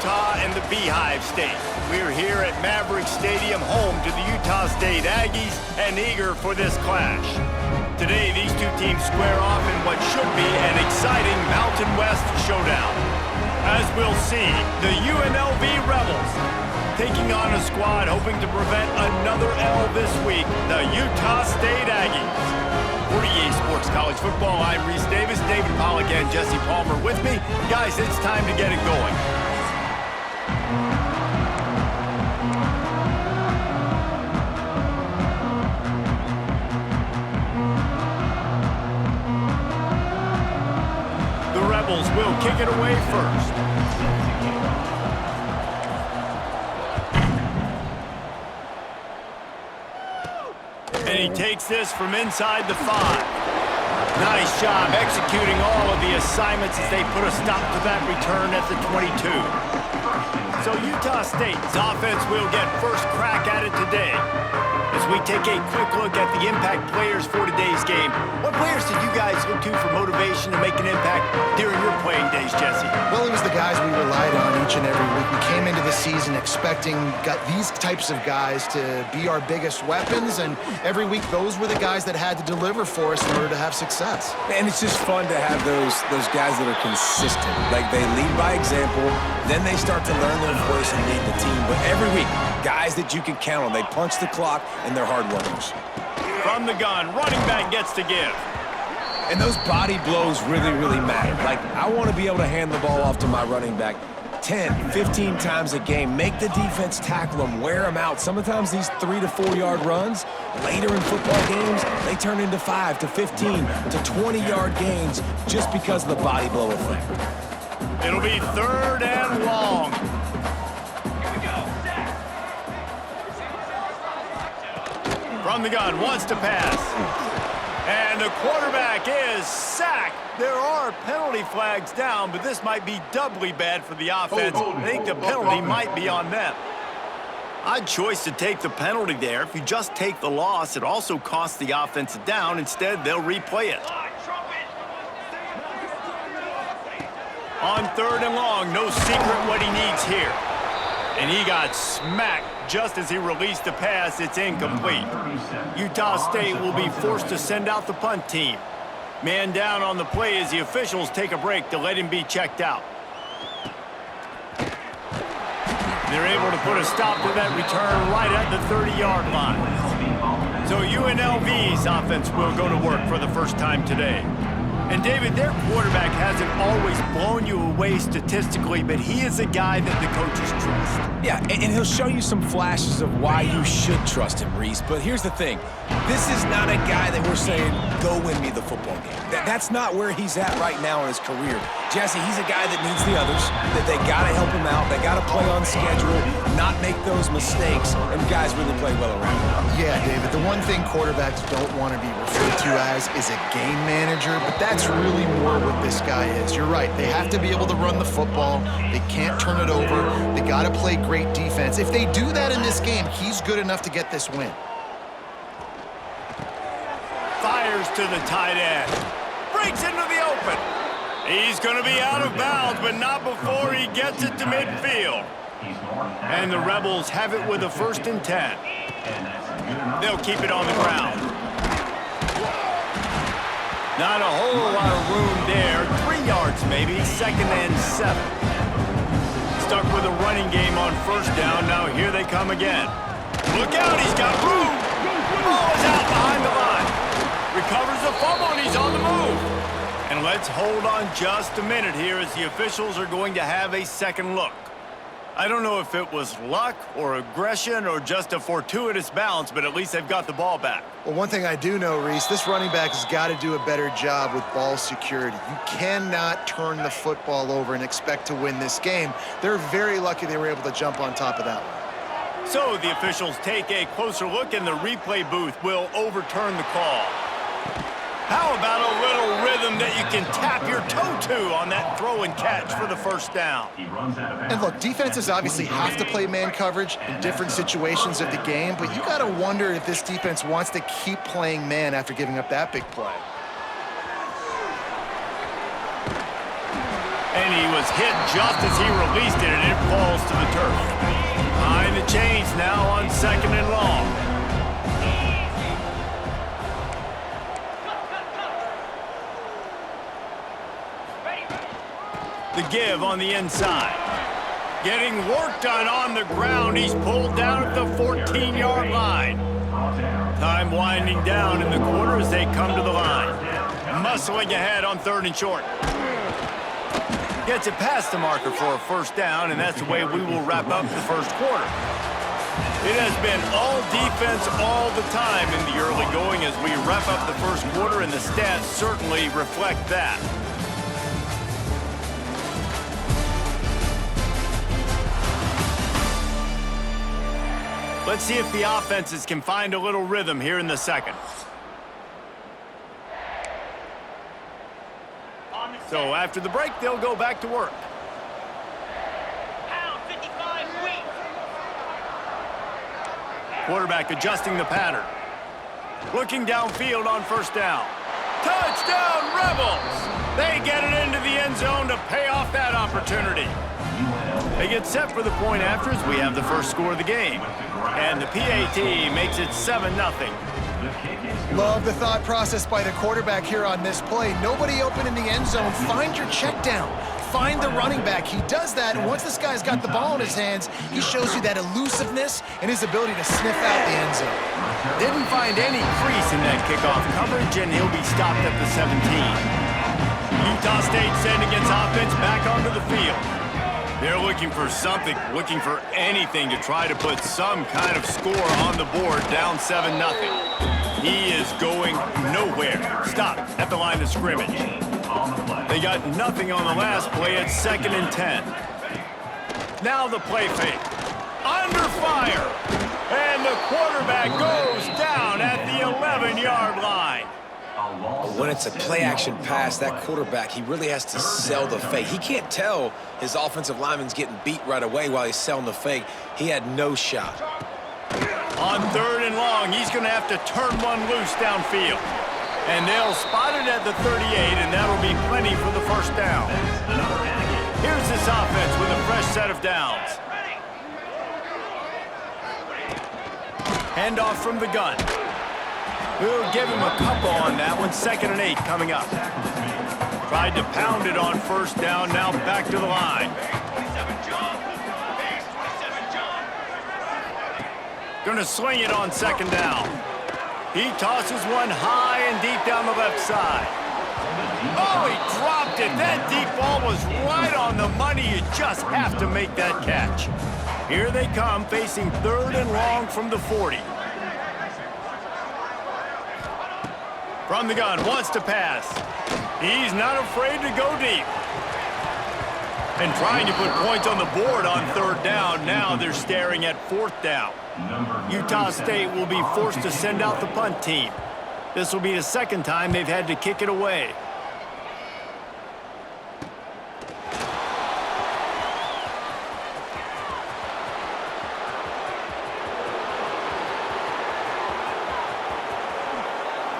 Utah and the Beehive State. We're here at Maverick Stadium, home to the Utah State Aggies, and eager for this clash. Today, these two teams square off in what should be an exciting Mountain West showdown. As we'll see, the UNLV Rebels taking on a squad hoping to prevent another L this week, the Utah State Aggies. For EA Sports College Football, I'm Reese Davis, David Pollack, and Jesse Palmer with me. Guys, it's time to get it going. The Rebels will kick it away first. And he takes this from inside the 5. Nice job executing all of the assignments as they put a stop to that return at the 22. So Utah State's offense will get first crack at it today. As we take a quick look at the impact players for today's game, what players did you guys look to for motivation to make an impact during your playing days, Jesse? Well, it was the guys we relied on each and every week. We came into the season expecting these types of guys to be our biggest weapons, and every week those were the guys that had to deliver for us in order to have success. And it's just fun to have those guys that are consistent. Like, they lead by example, then they start to learn their voice and lead the team. But every week, guys that you can count on. They punch the clock, and they're hard workers. From the gun, running back gets to give. And those body blows really, really matter. Like, I want to be able to hand the ball off to my running back 10, 15 times a game. Make the defense tackle them, wear them out. Sometimes these 3 to 4 yard runs, later in football games, they turn into 5 to 15 to 20 yard gains just because of the body blow effect. It'll be 3rd and long. From the gun, wants to pass. And the quarterback is sacked. There are penalty flags down, but this might be doubly bad for the offense. I think the penalty might be on them. Odd choice to take the penalty there. If you just take the loss, it also costs the offense a down. Instead, they'll replay it. On 3rd and long, no secret what he needs here. And he got smacked just as he released the pass. It's incomplete. Utah State will be forced to send out the punt team. Man down on the play as the officials take a break to let him be checked out. They're able to put a stop to that return right at the 30-yard line. So UNLV's offense will go to work for the first time today. And, David, their quarterback hasn't always blown you away statistically, but he is a guy that the coaches trust. Yeah, and he'll show you some flashes of why you should trust him, Reese. But here's the thing. This is not a guy that we're saying, go win me the football game. That's not where he's at right now in his career. Jesse, he's a guy that needs the others, that they got to help him out. They got to play on schedule, not make those mistakes, and guys really play well around him. Yeah, David, the one thing quarterbacks don't want to be referred to as is a game manager, but that's really more what this guy is. You're right. They have to be able to run the football. They can't turn it over. They got to play great defense. If they do that in this game, he's good enough to get this win. Fires to the tight end. Breaks into the open. He's going to be out of bounds, but not before he gets it to midfield. And the Rebels have it with a 1st and 10. They'll keep it on the ground. Not a whole lot of room there. 3 yards maybe. 2nd and 7. Stuck with a running game on 1st down. Now here they come again. Look out, he's got room. Ball is out behind the line. Recovers the fumble, and he's on the move. And let's hold on just a minute here as the officials are going to have a second look. I don't know if it was luck or aggression or just a fortuitous bounce, but at least they've got the ball back. Well, one thing I do know, Reese, this running back has got to do a better job with ball security. You cannot turn the football over and expect to win this game. They're very lucky they were able to jump on top of that one. So the officials take a closer look, and the replay booth will overturn the call. How about a little rhythm that you can tap your toe to on that throw and catch for the 1st down? And look, defenses obviously have to play man coverage in different situations of the game, but you got to wonder if this defense wants to keep playing man after giving up that big play. And he was hit just as he released it, and it falls to the turf. Behind the chains now on 2nd and long. The give on the inside. Getting work done on the ground. He's pulled down at the 14-yard line. Time winding down in the quarter as they come to the line. Muscling ahead on 3rd and short. Gets it past the marker for a first down, and that's the way we will wrap up the first quarter. It has been all defense all the time in the early going as we wrap up the first quarter, and the stats certainly reflect that. Let's see if the offenses can find a little rhythm here in the second. So after the break, they'll go back to work. Quarterback adjusting the pattern. Looking downfield on first down. Touchdown, Rebels! They get it into the end zone to pay off that opportunity. They get set for the point after as we have the first score of the game. And the PAT makes it 7-0. Love the thought process by the quarterback here on this play. Nobody open in the end zone. Find your check down. Find the running back. He does that, and once this guy's got the ball in his hands, he shows you that elusiveness and his ability to sniff out the end zone. Didn't find any crease in that kickoff coverage, and he'll be stopped at the 17. Utah State sending its offense back onto the field. They're looking for something, looking for anything to try to put some kind of score on the board, down 7-0. He is going nowhere. Stop at the line of scrimmage. They got nothing on the last play. It's 2nd and 10. Now the play fake. Under fire. And the quarterback goes down at the 11-yard line. When it's a play-action pass, that quarterback, he really has to sell the fake. He can't tell his offensive lineman's getting beat right away while he's selling the fake. He had no shot. On 3rd and long, he's going to have to turn one loose downfield. And they'll spot it at the 38, and that'll be plenty for the first down. Here's this offense with a fresh set of downs. Handoff from the gun. We'll give him a couple on that one. 2nd and 8 coming up. Tried to pound it on first down, now back to the line. Gonna swing it on 2nd down. He tosses one high and deep down the left side. Oh, he dropped it. That deep ball was right on the money. You just have to make that catch. Here they come, facing 3rd and long from the 40. From the gun, wants to pass. He's not afraid to go deep. And trying to put points on the board on 3rd down. Now they're staring at 4th down. Utah State will be forced to send out the punt team. This will be the 2nd time they've had to kick it away.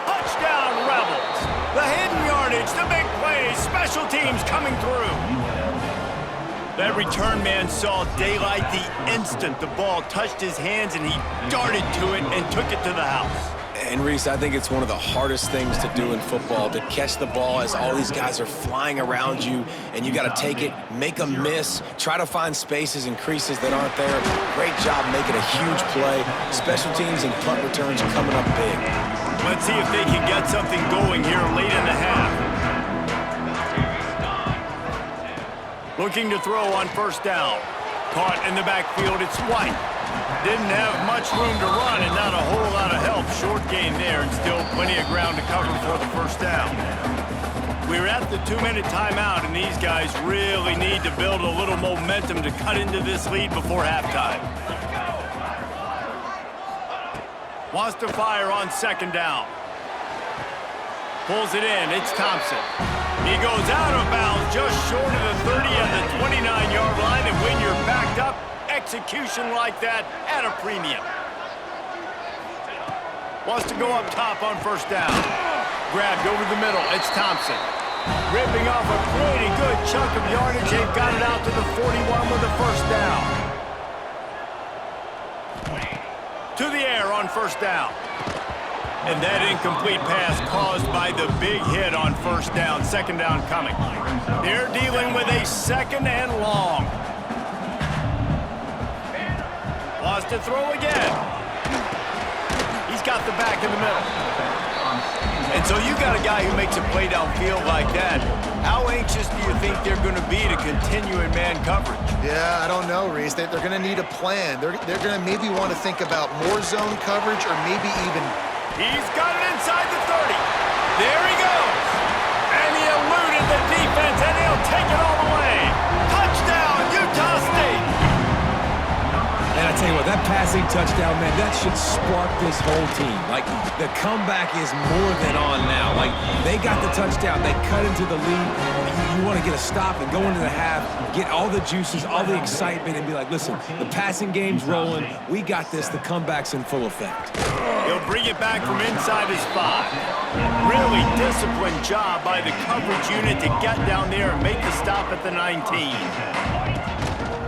Touchdown, Rebels! The hidden yardage, the big plays, special teams coming through. That return man saw daylight the instant the ball touched his hands, and he darted to it and took it to the house. And Reese, I think it's one of the hardest things to do in football, to catch the ball as all these guys are flying around you, and you got to take it, make a miss, try to find spaces and creases that aren't there. Great job making a huge play. Special teams and punt returns coming up big. Let's see if they can get something going here late in the half. Looking to throw on first down. Caught in the backfield, it's White. Didn't have much room to run and not a whole lot of help. Short gain there and still plenty of ground to cover for the first down. We're at the 2-minute timeout, and these guys really need to build a little momentum to cut into this lead before halftime. Wants to fire on 2nd down. Pulls it in, it's Thompson. He goes out of bounds just short of the 30 and the 29-yard line, and when you're backed up, execution like that at a premium. Wants to go up top on first down. Grabbed over the middle, it's Thompson. Ripping off a pretty good chunk of yardage. They've got it out to the 41 with a first down. To the air on first down. And that incomplete pass caused by the big hit on first down. Second down coming. They're dealing with a second and long. Wants to throw again. He's got the back in the middle. And so you got a guy who makes a play downfield like that. How anxious do you think they're going to be to continue in man coverage? Yeah, I don't know, Reese. They're going to need a plan. They're going to maybe want to think about more zone coverage or maybe even... He's got it inside the 30. There he goes. And he eluded the defense, and he'll take it all the way. Touchdown, Utah State. And I tell you what, that passing touchdown, man, that should spark this whole team. Like, the comeback is more than on now. Like, they got the touchdown. They cut into the lead. You want to get a stop and go into the half, get all the juices, all the excitement, and be like, listen, the passing game's rolling. We got this. The comeback's in full effect. He'll bring it back from inside his 5. Really disciplined job by the coverage unit to get down there and make the stop at the 19.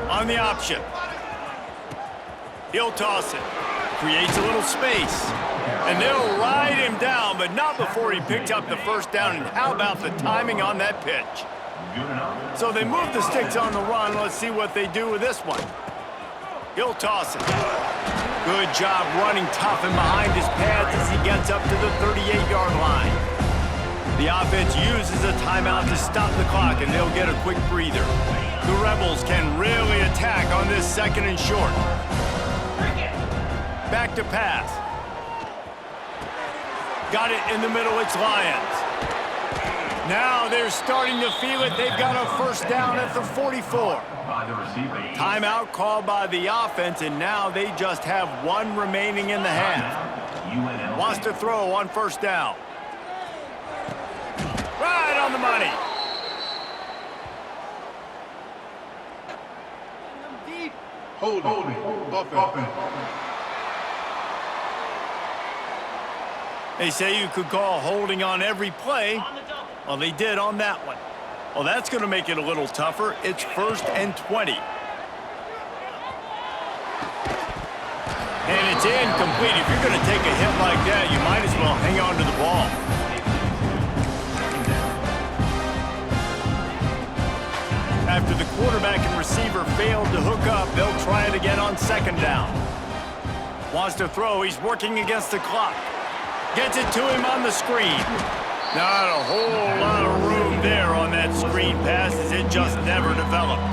On the option. He'll toss it. Creates a little space. And they'll ride him down, but not before he picks up the first down. And how about the timing on that pitch? So they move the sticks on the run. Let's see what they do with this one. He'll toss it. Good job running tough and behind his pads as he gets up to the 38-yard line. The offense uses a timeout to stop the clock, and they'll get a quick breather. The Rebels can really attack on this second and short. Back to pass. Got it in the middle, it's Lions. Now they're starting to feel it. They've got a first down at the 44. Timeout called by the offense, and now they just have one remaining in the half. Wants to throw on first down. Right on the money. Holding. Offense. They say you could call holding on every play. Well, they did on that one. Well, that's going to make it a little tougher. It's first and 20. And it's incomplete. If you're going to take a hit like that, you might as well hang on to the ball. After the quarterback and receiver failed to hook up, they'll try it again on second down. Wants to throw. He's working against the clock. Gets it to him on the screen. Not a whole lot of room there on that screen pass as it just never developed.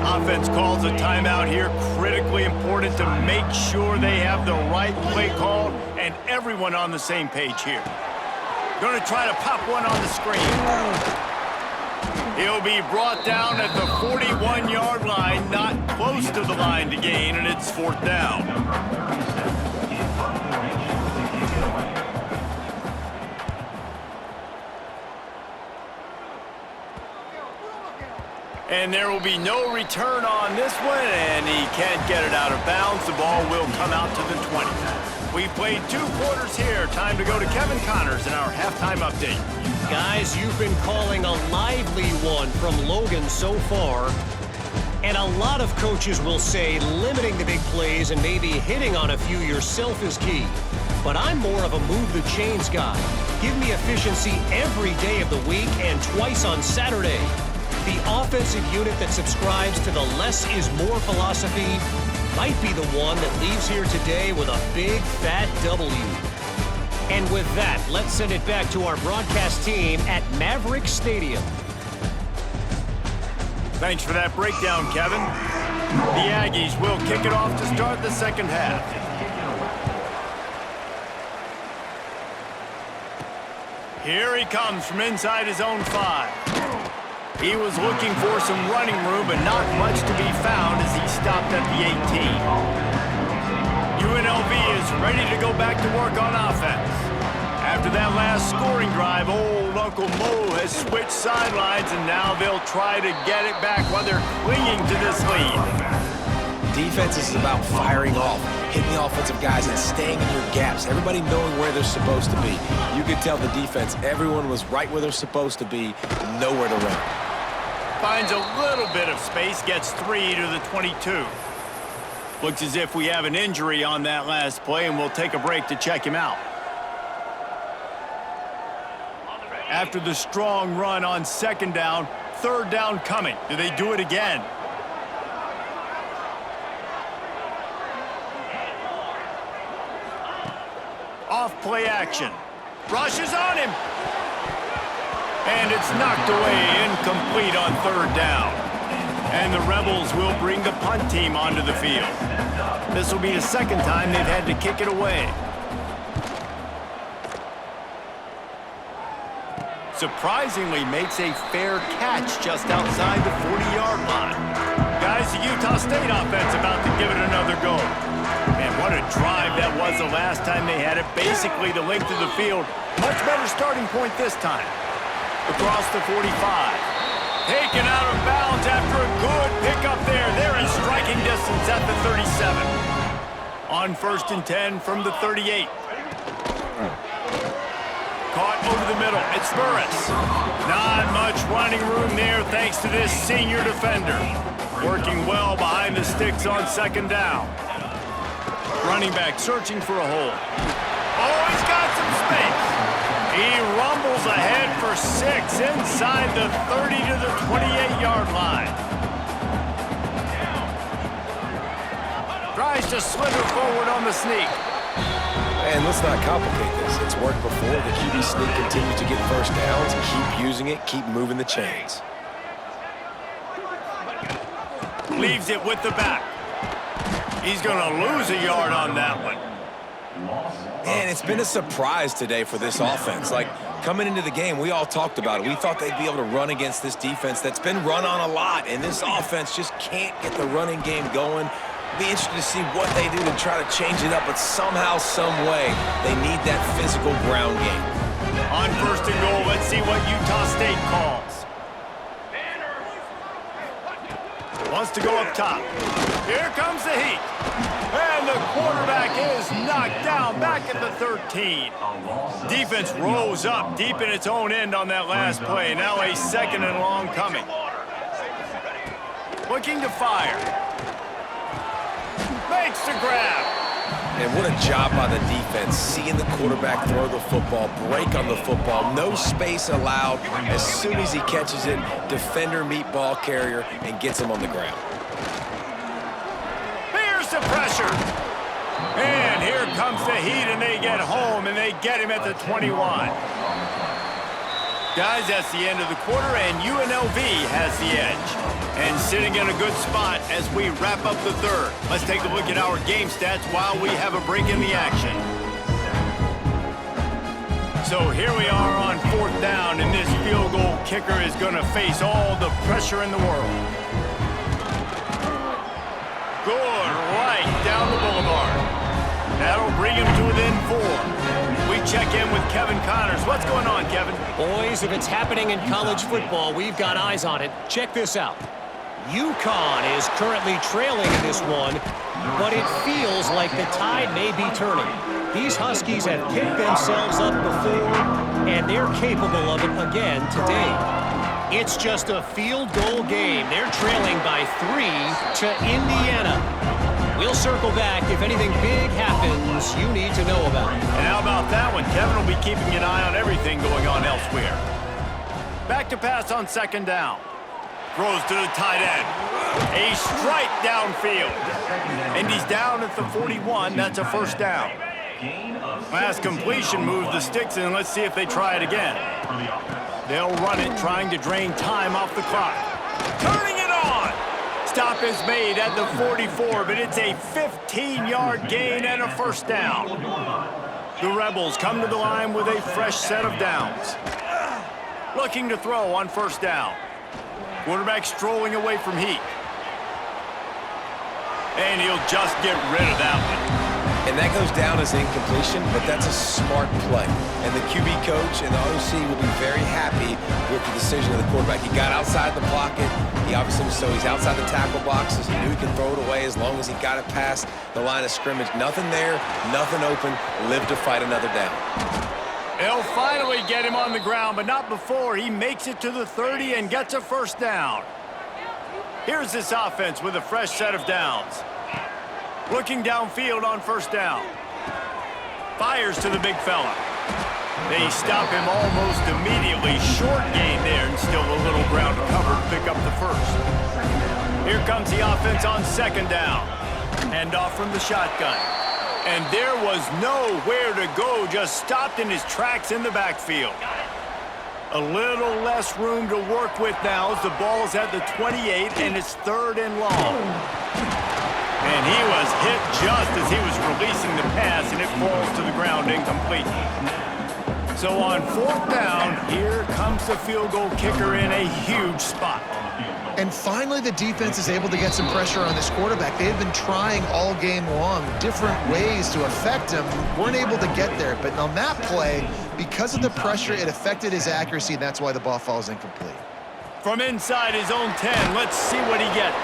Offense calls a timeout here. Critically important to make sure they have the right play call and everyone on the same page here. Going to try to pop one on the screen. He'll be brought down at the 41-yard line, not close to the line to gain, and it's fourth down. And there will be no return on this one, and he can't get it out of bounds. The ball will come out to the 20. We've played 2 quarters here. Time to go to Kevin Connors in our halftime update. Guys, you've been calling a lively one from Logan so far. And a lot of coaches will say limiting the big plays and maybe hitting on a few yourself is key. But I'm more of a move the chains guy. Give me efficiency every day of the week and twice on Saturday. The offensive unit that subscribes to the less is more philosophy might be the one that leaves here today with a big fat W. And with that, let's send it back to our broadcast team at Maverick Stadium. Thanks for that breakdown, Kevin. The Aggies will kick it off to start the second half. Here he comes from inside his own 5. He was looking for some running room, but not much to be found as he stopped at the 18. UNLV is ready to go back to work on offense. After that last scoring drive, old Uncle Mo has switched sidelines, and now they'll try to get it back while they're clinging to this lead. defense is about firing off, hitting the offensive guys and staying in your gaps, everybody knowing where they're supposed to be. You could tell the defense, everyone was right where they're supposed to be, nowhere to run. Finds a little bit of space, gets 3 to the 22. Looks as if we have an injury on that last play, and we'll take a break to check him out. After the strong run on second down, third down coming. Do they do it again? Off play action. Rushes on him. And it's knocked away, incomplete on third down. And the Rebels will bring the punt team onto the field. This will be the second time they've had to kick it away. Surprisingly makes a fair catch just outside the 40-yard line. Guys, the Utah State offense about to give it another go. Man, what a drive that was the last time they had it. Basically the length of the field. Much better starting point this time. Across the 45. Taken out of bounds after a good pickup there. They're in striking distance at the 37. On 1st and 10 from the 38. Caught over the middle. It's Burris. Not much running room there thanks to this senior defender. Working well behind the sticks on second down. Running back searching for a hole. Oh, he's got some space. He rumbles ahead for 6 inside the 30 to the 28-yard line. Tries to slither forward on the sneak. And let's not complicate this. It's worked before. The QB sneak continues to get first downs. Keep using it. Keep moving the chains. Leaves it with the back. He's going to lose a yard on that one. Man, it's been a surprise today for this offense. Like, coming into the game, we all talked about it. We thought they'd be able to run against this defense that's been run on a lot, and this offense just can't get the running game going. Be interested to see what they do to try to change it up, but somehow, some way, they need that physical ground game. On 1st and goal, let's see what Utah State calls. Wants to go up top. Here comes the heat. And the quarterback is knocked down back at the 13. Defense rose up deep in its own end on that last play. Now a 2nd and long coming. Looking to fire. Makes the grab. And what a job by the defense, seeing the quarterback throw the football, break on the football, no space allowed. As soon as he catches it, defender meet ball carrier and gets him on the ground. Here's the pressure. And here comes the heat, and they get home, and they get him at the 21. Guys, that's the end of the quarter, and UNLV has the edge. And sitting in a good spot as we wrap up the third. Let's take a look at our game stats while we have a break in the action. So here we are on 4th down, and this field goal kicker is going to face all the pressure in the world. Good, right down the boulevard. That'll bring him to within 4. We check in with Kevin Connors. What's going on, Kevin? Boys, if it's happening in college football, we've got eyes on it. Check this out. UConn is currently trailing in this one, but it feels like the tide may be turning. These Huskies have picked themselves up before, and they're capable of it again today. It's just a field goal game. They're trailing by 3 to Indiana. We'll circle back if anything big happens you need to know about. And how about that one? Kevin will be keeping an eye on everything going on elsewhere. Back to pass on 2nd down. Throws to the tight end. A strike downfield. And he's down at the 41. That's a 1st down. Last completion moves the sticks in. Let's see if they try it again. They'll run it, trying to drain time off the clock. Turning it on. Stop is made at the 44, but it's a 15-yard gain and a 1st down. The Rebels come to the line with a fresh set of downs. Looking to throw on 1st down. Quarterback strolling away from heat. And he'll just get rid of that one. And that goes down as incompletion, but that's a smart play. And the QB coach and the OC will be very happy with the decision of the quarterback. He got outside the pocket. He obviously was he's outside the tackle boxes. He knew he could throw it away as long as he got it past the line of scrimmage. Nothing there, nothing open. Live to fight another down. They'll finally get him on the ground, but not before he makes it to the 30 and gets a first down. Here's this offense with a fresh set of downs. Looking downfield on first down. Fires to the big fella. They stop him almost immediately. Short gain there and still a little ground to cover to pick up the first. Here comes the offense on second down. Hand off from the shotgun. And there was nowhere to go, just stopped in his tracks in the backfield. A little less room to work with now as the ball's at the 28 and it's 3rd and long. And he was hit just as he was releasing the pass and it falls to the ground incomplete. So on 4th down, here comes the field goal kicker in a huge spot. And finally, the defense is able to get some pressure on this quarterback. They had been trying all game long different ways to affect him. Weren't able to get there. But on that play, because of the pressure, it affected his accuracy, and that's why the ball falls incomplete. From inside his own 10, let's see what he gets.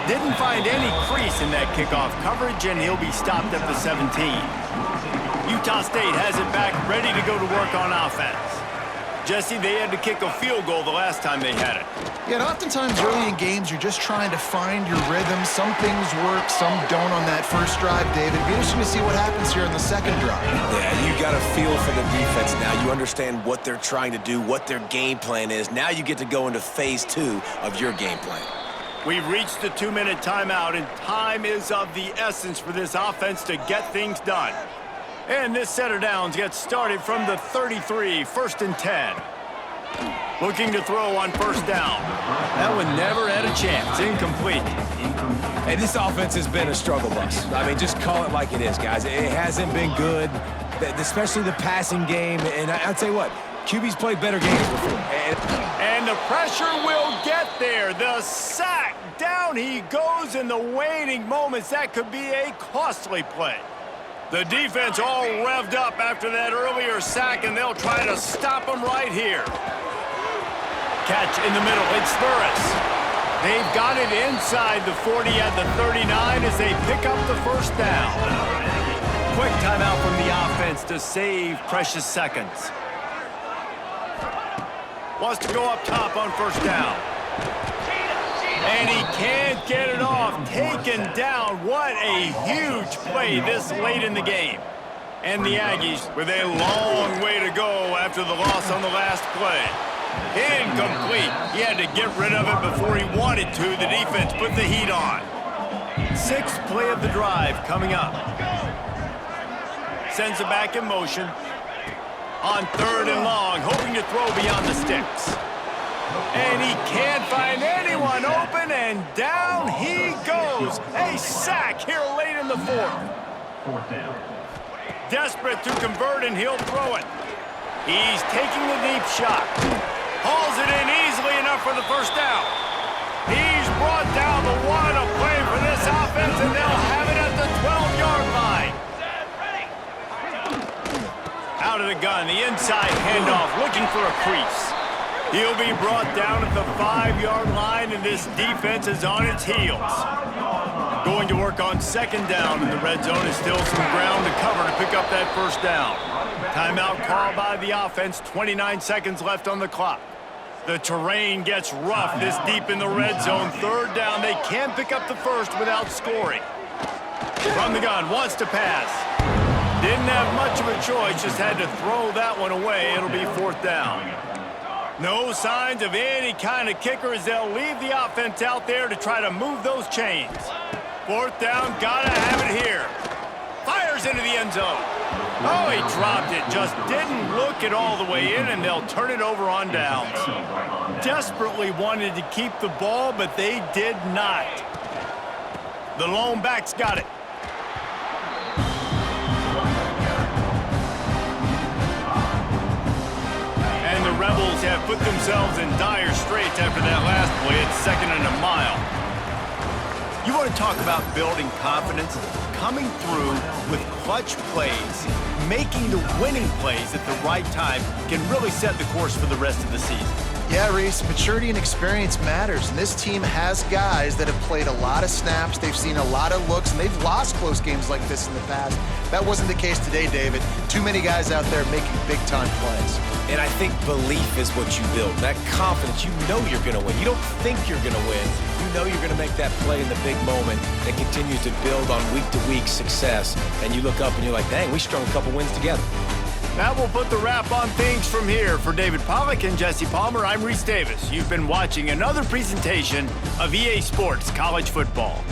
Didn't find any crease in that kickoff coverage, and he'll be stopped at the 17. Utah State has it back, ready to go to work on offense. Jesse, they had to kick a field goal the last time they had it. Yeah, and oftentimes early in games, you're just trying to find your rhythm. Some things work, some don't on that first drive, David. It'd be interesting to see what happens here on the second drive. Yeah, you got a feel for the defense now. You understand what they're trying to do, what their game plan is. Now you get to go into phase 2 of your game plan. We've reached the 2-minute timeout, and time is of the essence for this offense to get things done. And this set of downs gets started from the 33, 1st and 10. Looking to throw on first down. That one never had a chance. Incomplete. Hey, this offense has been a struggle bus. I mean, just call it like it is, guys. It hasn't been good, especially the passing game. And I'll tell you what, QB's played better games before. And the pressure will get there. The sack. Down he goes in the waning moments. That could be a costly play. The defense all revved up after that earlier sack, and they'll try to stop him right here. Catch in the middle. It's Burris. They've got it inside the 40 at the 39 as they pick up the first down. Quick timeout from the offense to save precious seconds. Wants to go up top on first down. And he can't get it off. Taken down. What a huge play this late in the game. And the Aggies with a long way to go after the loss on the last play. Incomplete. He had to get rid of it before he wanted to. The defense put the heat on. 6th play of the drive coming up. Sends it back in motion. On 3rd and long, hoping to throw beyond the sticks. And he can't find anyone open, and down he goes. A sack here late in the 4th. Desperate to convert, and he'll throw it. He's taking the deep shot. Hauls it in easily enough for the first down. He's brought down the one to play for this offense, and they'll have it at the 12-yard line. Out of the gun, the inside handoff, looking for a crease. He'll be brought down at the 5-yard line, and this defense is on its heels. Going to work on second down, and the red zone is still some ground to cover to pick up that first down. Timeout called by the offense, 29 seconds left on the clock. The terrain gets rough this deep in the red zone. 3rd down, they can't pick up the first without scoring. From the gun, wants to pass. Didn't have much of a choice, just had to throw that one away. It'll be 4th down. No signs of any kind of kicker as they'll leave the offense out there to try to move those chains. 4th down, gotta have it here. Fires into the end zone. Oh, he dropped it. Just didn't look it all the way in, and they'll turn it over on downs. Desperately wanted to keep the ball, but they did not. The lone back's got it. And the Rebels have put themselves in dire straits after that last play. It's 2nd and a mile. You want to talk about building confidence? Coming through with clutch plays, making the winning plays at the right time can really set the course for the rest of the season. Yeah, Reese, maturity and experience matters, and this team has guys that have played a lot of snaps, they've seen a lot of looks, and they've lost close games like this in the past. That wasn't the case today, David. Too many guys out there making big-time plays. And I think belief is what you build. That confidence, you know you're going to win. You don't think you're going to win. You know you're going to make that play in the big moment that continues to build on week-to-week success. And you look up and you're like, dang, we strung a couple wins together. That will put the wrap on things from here. For David Pollack and Jesse Palmer, I'm Reese Davis. You've been watching another presentation of EA Sports College Football.